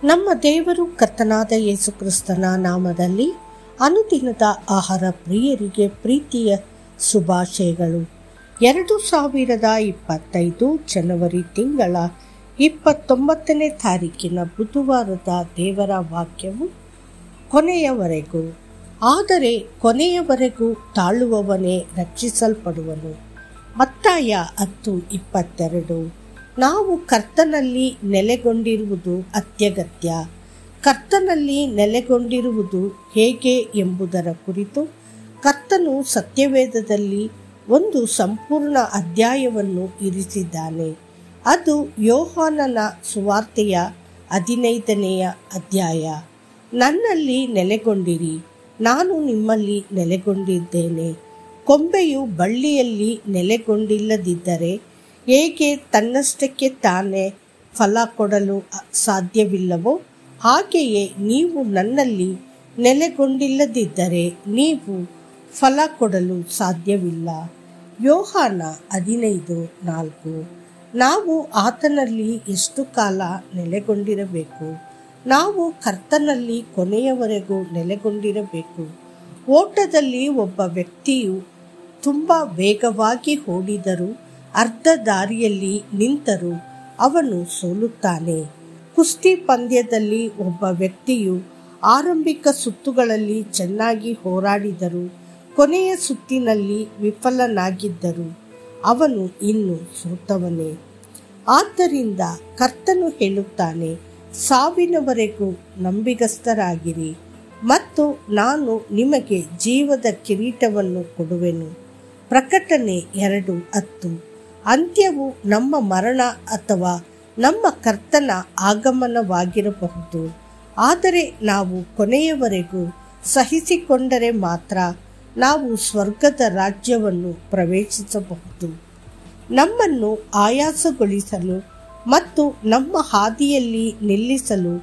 ನಮ್ಮ ದೇವರು ಕರ್ತನಾದ ಯೇಸು ಕ್ರಿಸ್ತನ ನಾಮದಲ್ಲಿ ಅನುದಿನದ ಆಹಾರ ಪ್ರಿಯರಿಗೆ ಪ್ರೀತಿಯ ಶುಭಾಶಯಗಳು. 2025 ಜನವರಿ ತಿಂಗಳ 29ನೇ ತಾರೀಕಿನ ಬುಧವಾರದ ದೇವರ ವಾಕ್ಯವು, ಕೊನೆಯವರೆಗೂ, ಆದರೆ ಕೊನೆಯವರೆಗೂ ತಾಳುವವನೇ ರಕ್ಷಿಸಲ್ಪಡುವನು. ಮತ್ತಾಯ 10:22. ನಾವು ಕರ್ತನಲ್ಲಿ ನೆಲೆಗೊಂಡಿರುವುದು ಅತ್ಯಗತ್ಯ. ಕರ್ತನಲ್ಲಿ ನೆಲೆಗೊಂಡಿರುವುದು ಹೇಗೆ ಎಂಬುದರ ಕುರಿತು ಕರ್ತನು ಸತ್ಯವೇದದಲ್ಲಿ ಒಂದು ಸಂಪೂರ್ಣ ಅಧ್ಯಾಯವನ್ನು ಇರಿಸಿದ್ದಾನೆ. ಅದು ಯೋಹಾನನ ಸುವಾರ್ತೆಯ 15ನೆಯ ಅಧ್ಯಾಯ. ನನ್ನಲ್ಲಿ ನೆಲೆಗೊಂಡಿರಿ, ನಾನು ನಿಮ್ಮಲ್ಲಿ ನೆಲೆಗೊಂಡಿದ್ದೇನೆ. ಕೊಂಬೆಯು ಬಳ್ಳಿಯಲ್ಲಿ ನೆಲೆಗೊಂಡಿಲ್ಲದಿದ್ದರೆ ಹೇಗೆ ತನ್ನಷ್ಟಕ್ಕೆ ತಾನೇ ಫಲ ಕೊಡಲು ಸಾಧ್ಯವಿಲ್ಲವೋ, ಹಾಗೆಯೇ ನೀವು ನನ್ನಲ್ಲಿ ನೆಲೆಗೊಂಡಿಲ್ಲದಿದ್ದರೆ ನೀವು ಫಲ ಕೊಡಲು ಸಾಧ್ಯವಿಲ್ಲ. ಯೋಹಾನ 15:4. ನಾವು ಆತನಲ್ಲಿ ಎಷ್ಟು ಕಾಲ ನೆಲೆಗೊಂಡಿರಬೇಕು? ನಾವು ಕರ್ತನಲ್ಲಿ ಕೊನೆಯವರೆಗೂ ನೆಲೆಗೊಂಡಿರಬೇಕು. ಓಟದಲ್ಲಿ ಒಬ್ಬ ವ್ಯಕ್ತಿಯು ತುಂಬ ವೇಗವಾಗಿ ಓಡಿದರೂ ಅರ್ಧ ದಾರಿಯಲ್ಲಿ ನಿಂತರೂ ಅವನು ಸೋಲುತ್ತಾನೆ. ಕುಸ್ತಿ ಪಂದ್ಯದಲ್ಲಿ ಒಬ್ಬ ವ್ಯಕ್ತಿಯು ಆರಂಭಿಕ ಸುತ್ತುಗಳಲ್ಲಿ ಚೆನ್ನಾಗಿ ಹೋರಾಡಿದರೂ ಕೊನೆಯ ಸುತ್ತಿನಲ್ಲಿ ವಿಫಲನಾಗಿದ್ದರೂ ಅವನು ಇನ್ನೂ ಸೋತವನೇ. ಆದ್ದರಿಂದ ಕರ್ತನು ಹೇಳುತ್ತಾನೆ, ಸಾವಿನವರೆಗೂ ನಂಬಿಗಸ್ತರಾಗಿರಿ ಮತ್ತು ನಾನು ನಿಮಗೆ ಜೀವದ ಕಿರೀಟವನ್ನು ಕೊಡುವೆನು. ಪ್ರಕಟಣೆ 2:10. ಅಂತ್ಯವು ನಮ್ಮ ಮರಣ ಅಥವಾ ನಮ್ಮ ಕರ್ತನ ಆಗಮನವಾಗಿರಬಹುದು. ಆದರೆ ನಾವು ಕೊನೆಯವರೆಗೂ ಸಹಿಸಿಕೊಂಡರೆ ಮಾತ್ರ ನಾವು ಸ್ವರ್ಗದ ರಾಜ್ಯವನ್ನು ಪ್ರವೇಶಿಸಬಹುದು. ನಮ್ಮನ್ನು ಆಯಾಸಗೊಳಿಸಲು ಮತ್ತು ನಮ್ಮ ಹಾದಿಯಲ್ಲಿ ನಿಲ್ಲಿಸಲು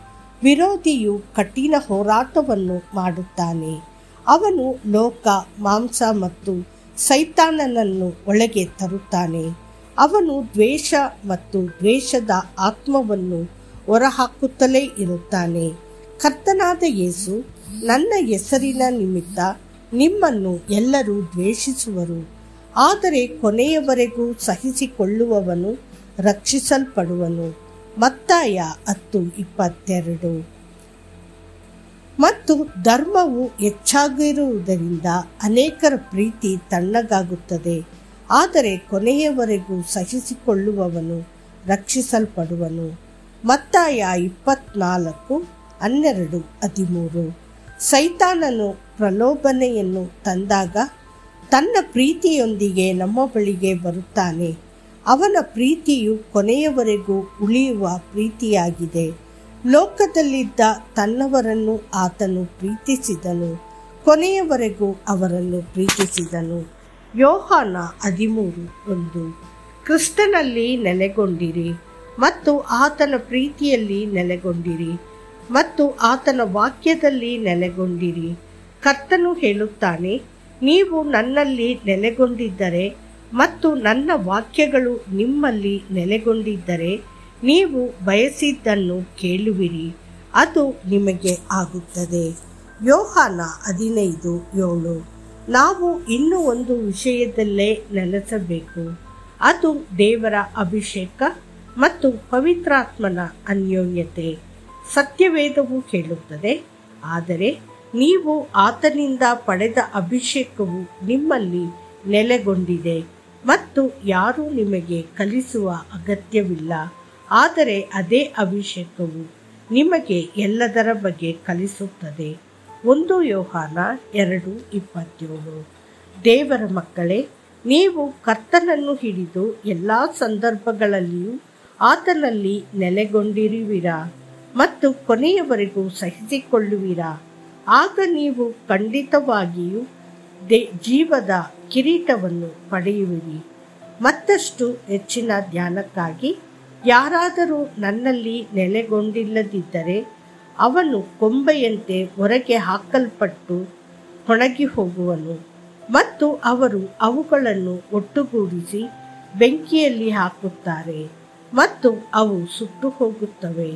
ವಿರೋಧಿಯು ಕಠಿಣ ಹೋರಾಟವನ್ನು ಮಾಡುತ್ತಾನೆ. ಅವನು ಲೋಕ, ಮಾಂಸ ಮತ್ತು ಸೈತಾನನನ್ನು ಒಳಗೆ ತರುತ್ತಾನೆ. ಅವನು ದ್ವೇಷ ಮತ್ತು ದ್ವೇಷದ ಆತ್ಮವನ್ನು ಹೊರಹಾಕುತ್ತಲೇ ಇರುತ್ತಾನೆ. ಕರ್ತನಾದ ಯೇಸು, ನನ್ನ ಹೆಸರಿನ ನಿಮಿತ್ತ ನಿಮ್ಮನ್ನು ಎಲ್ಲರೂ ದ್ವೇಷಿಸುವರು, ಆದರೆ ಕೊನೆಯವರೆಗೂ ಸಹಿಸಿಕೊಳ್ಳುವವನು ರಕ್ಷಿಸಲ್ಪಡುವನು. ಮತ್ತಾಯ 10:22. ಮತ್ತು ಧರ್ಮವು ಹೆಚ್ಚಾಗಿರುವುದರಿಂದ ಅನೇಕರ ಪ್ರೀತಿ ತಣ್ಣಗಾಗುತ್ತದೆ, ಆದರೆ ಕೊನೆಯವರೆಗೂ ಸಹಿಸಿಕೊಳ್ಳುವವನು ರಕ್ಷಿಸಲ್ಪಡುವನು. ಮತ್ತಾಯ 24:12-13. ಸೈತಾನನು ಪ್ರಲೋಭನೆಯನ್ನು ತಂದಾಗ ತನ್ನ ಪ್ರೀತಿಯೊಂದಿಗೆ ನಮ್ಮ ಬಳಿಗೆ ಬರುತ್ತಾನೆ. ಅವನ ಪ್ರೀತಿಯು ಕೊನೆಯವರೆಗೂ ಉಳಿಯುವ ಪ್ರೀತಿಯಾಗಿದೆ. ಲೋಕದಲ್ಲಿದ್ದ ತನ್ನವರನ್ನು ಆತನು ಪ್ರೀತಿಸಿದನು, ಕೊನೆಯವರೆಗೂ ಅವರನ್ನು ಪ್ರೀತಿಸಿದನು. ಯೋಹಾನ 13:1. ಕ್ರಿಸ್ತನಲ್ಲಿ ನೆಲೆಗೊಂಡಿರಿ ಮತ್ತು ಆತನ ಪ್ರೀತಿಯಲ್ಲಿ ನೆಲೆಗೊಂಡಿರಿ ಮತ್ತು ಆತನ ವಾಕ್ಯದಲ್ಲಿ ನೆಲೆಗೊಂಡಿರಿ. ಕರ್ತನು ಹೇಳುತ್ತಾನೆ, ನೀವು ನನ್ನಲ್ಲಿ ನೆಲೆಗೊಂಡಿದ್ದರೆ ಮತ್ತು ನನ್ನ ವಾಕ್ಯಗಳು ನಿಮ್ಮಲ್ಲಿ ನೆಲೆಗೊಂಡಿದ್ದರೆ ನೀವು ಬಯಸಿದ್ದನ್ನು ಕೇಳುವಿರಿ, ಅದು ನಿಮಗೆ ಆಗುತ್ತದೆ. ಯೋಹಾನ 15:7. ನಾವು ಇನ್ನೂ ಒಂದು ವಿಷಯದಲ್ಲೇ ನೆಲೆಸಬೇಕು, ಅದು ದೇವರ ಅಭಿಷೇಕ ಮತ್ತು ಪವಿತ್ರಾತ್ಮನ ಅನ್ಯೋನ್ಯತೆ. ಸತ್ಯವೇದವು ಹೇಳುತ್ತದೆ, ಆದರೆ ನೀವು ಆತನಿಂದ ಪಡೆದ ಅಭಿಷೇಕವು ನಿಮ್ಮಲ್ಲಿ ನೆಲೆಗೊಂಡಿದೆ ಮತ್ತು ಯಾರೂ ನಿಮಗೆ ಕಲಿಸುವ ಅಗತ್ಯವಿಲ್ಲ. ಆದರೆ ಅದೇ ಅಭಿಷೇಕವು ನಿಮಗೆ ಎಲ್ಲದರ ಬಗ್ಗೆ ಕಲಿಸುತ್ತದೆ. 1 ಯೋಹಾನ 2:27. ದೇವರ ಮಕ್ಕಳೇ, ನೀವು ಕರ್ತನನ್ನು ಹಿಡಿದು ಎಲ್ಲ ಸಂದರ್ಭಗಳಲ್ಲಿಯೂ ಆತನಲ್ಲಿ ನೆಲೆಗೊಂಡಿರುವಿರಾ ಮತ್ತು ಕೊನೆಯವರೆಗೂ ಸಹಿಸಿಕೊಳ್ಳುವಿರಾ. ಆಗ ನೀವು ಖಂಡಿತವಾಗಿಯೂ ಜೀವದ ಕಿರೀಟವನ್ನು ಪಡೆಯುವಿರಿ. ಮತ್ತಷ್ಟು ಹೆಚ್ಚಿನ ಧ್ಯಾನಕ್ಕಾಗಿ, ಯಾರಾದರೂ ನನ್ನಲ್ಲಿ ನೆಲೆಗೊಂಡಿಲ್ಲದಿದ್ದರೆ ಅವನು ಕೊಂಬೆಯಂತೆ ಹೊರಗೆ ಹಾಕಲ್ಪಟ್ಟು ಒಣಗಿ ಹೋಗುವನು ಮತ್ತು ಅವರು ಅವುಗಳನ್ನು ಒಟ್ಟುಗೂಡಿಸಿ ಬೆಂಕಿಯಲ್ಲಿ ಹಾಕುತ್ತಾರೆ ಮತ್ತು ಅವು ಸುಟ್ಟು ಹೋಗುತ್ತವೆ.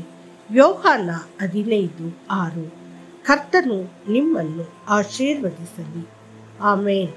ಯೋಹಾನ 15:6. ಕರ್ತನು ನಿಮ್ಮನ್ನು ಆಶೀರ್ವದಿಸಲಿ. ಆಮೇನ್.